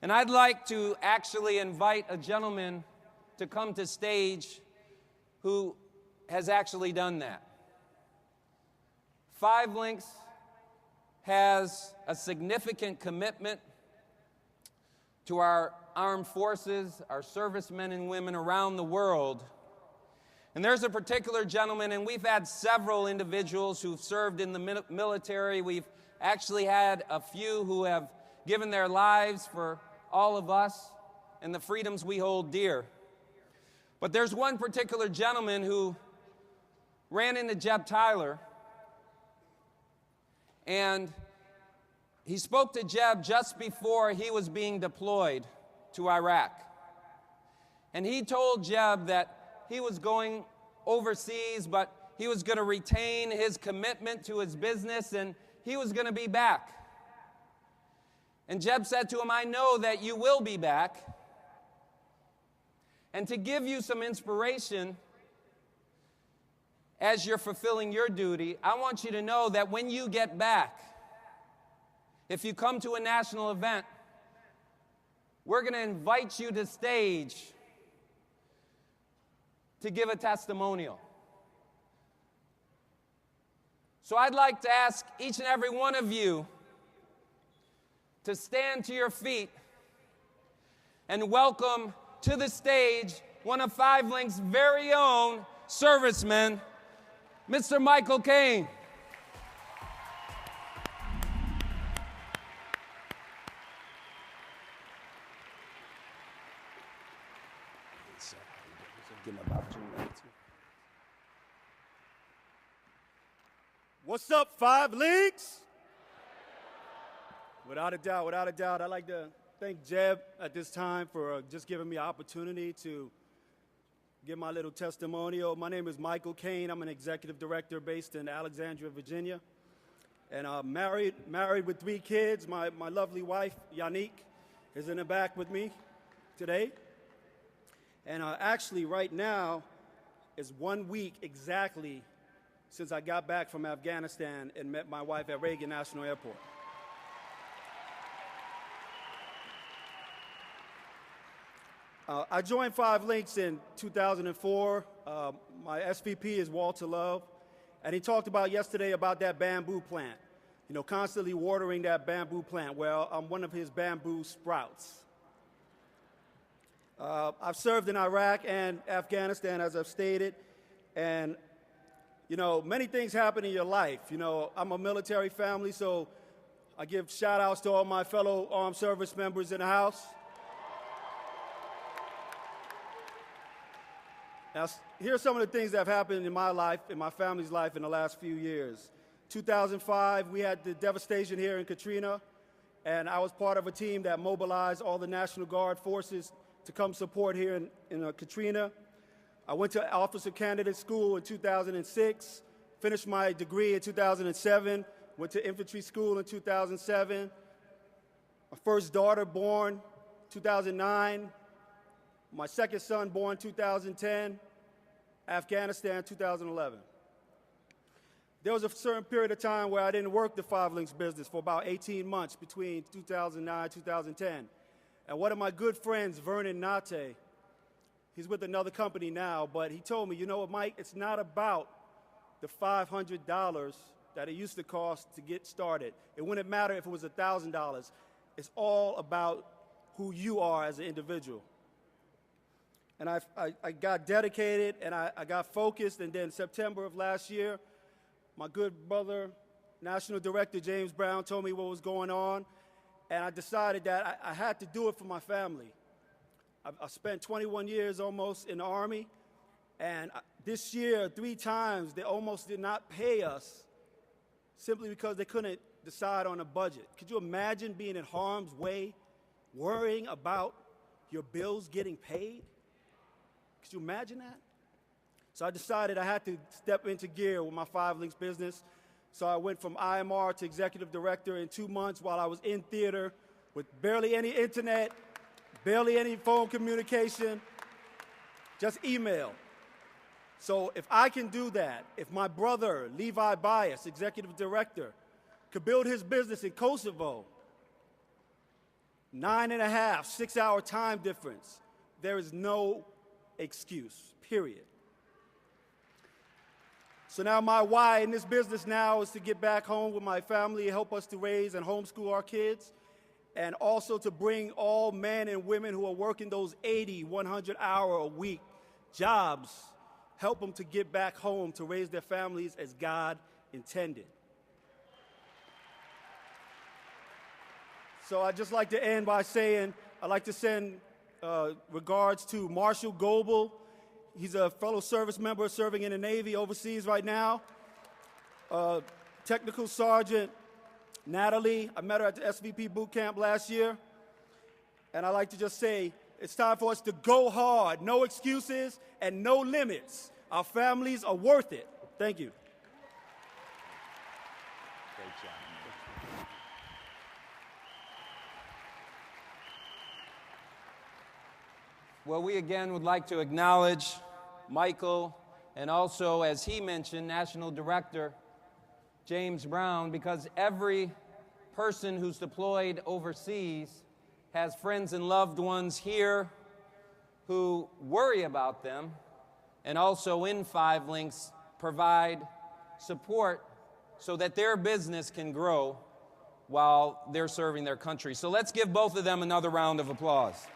And I'd like to actually invite a gentleman to come to stage who has actually done that. 5 Links has a significant commitment to our armed forces, our servicemen and women around the world. And there's a particular gentleman, and we've had several individuals who've served in the military. We've actually had a few who have given their lives for all of us and the freedoms we hold dear. But there's one particular gentleman who ran into Jeb Tyler, and he spoke to Jeb just before he was being deployed to Iraq. And he told Jeb that he was going overseas, but he was going to retain his commitment to his business, and he was going to be back. And Jeb said to him, "I know that you will be back. And to give you some inspiration as you're fulfilling your duty, I want you to know that when you get back, if you come to a national event, we're going to invite you to stage to give a testimonial." So I'd like to ask each and every one of you to stand to your feet and welcome to the stage one of 5 Links' very own servicemen, Mr. Michael Kane. What's up, 5 Links? Without a doubt, I'd like to thank Jeb at this time for just giving me an opportunity to give my little testimonial. My name is Michael Kane. I'm an executive director based in Alexandria, Virginia. And married with 3 kids. My lovely wife, Yannick, is in the back with me today. And actually, right now, is 1 week exactly since I got back from Afghanistan and met my wife at Reagan National Airport. I joined 5 Links in 2004. My SVP is Walter Love, and he talked about yesterday about that bamboo plant, you know, constantly watering that bamboo plant. Well, I'm one of his bamboo sprouts. I've served in Iraq and Afghanistan, as I've stated, and, you know, many things happen in your life. You know, I'm a military family, so I give shout-outs to all my fellow armed service members in the house. Now, here are some of the things that have happened in my life, in my family's life in the last few years. 2005, we had the devastation here in Katrina, and I was part of a team that mobilized all the National Guard forces to come support here in Katrina. I went to Officer Candidate School in 2006, finished my degree in 2007, went to infantry school in 2007. My first daughter born 2009. My second son born 2010, Afghanistan 2011. There was a certain period of time where I didn't work the 5 Links business for about 18 months between 2009 and 2010. And one of my good friends, Vernon Nate, he's with another company now, but he told me, you know what, Mike, it's not about the $500 that it used to cost to get started. It wouldn't matter if it was $1,000. It's all about who you are as an individual. And I got dedicated, and I got focused, and then September of last year, my good brother, National Director James Brown, told me what was going on, and I decided that I had to do it for my family. I spent 21 years almost in the Army, and this year, 3 times, they almost did not pay us simply because they couldn't decide on a budget. Could you imagine being in harm's way, worrying about your bills getting paid? Could you imagine that? So I decided I had to step into gear with my 5 Links business. So I went from IMR to executive director in 2 months while I was in theater with barely any internet, barely any phone communication, just email. So if I can do that, if my brother, Levi Bias, executive director, could build his business in Kosovo 9.5, 6-hour time difference. There is no excuse, period. So now my why in this business now is to get back home with my family, help us to raise and homeschool our kids, and also to bring all men and women who are working those 80, 100-hour-a-week jobs, help them to get back home to raise their families as God intended. So I'd just like to end by saying I'd like to send regards to Marshall Goebel. He's a fellow service member serving in the Navy overseas right now. Technical Sergeant Natalie, I met her at the SVP boot camp last year. And I'd like to just say, it's time for us to go hard. No excuses and no limits. Our families are worth it. Thank you. Great job. Well, we again would like to acknowledge Michael and also, as he mentioned, National Director James Brown, because every person who's deployed overseas has friends and loved ones here who worry about them, and also in 5 Links provide support so that their business can grow while they're serving their country. So let's give both of them another round of applause.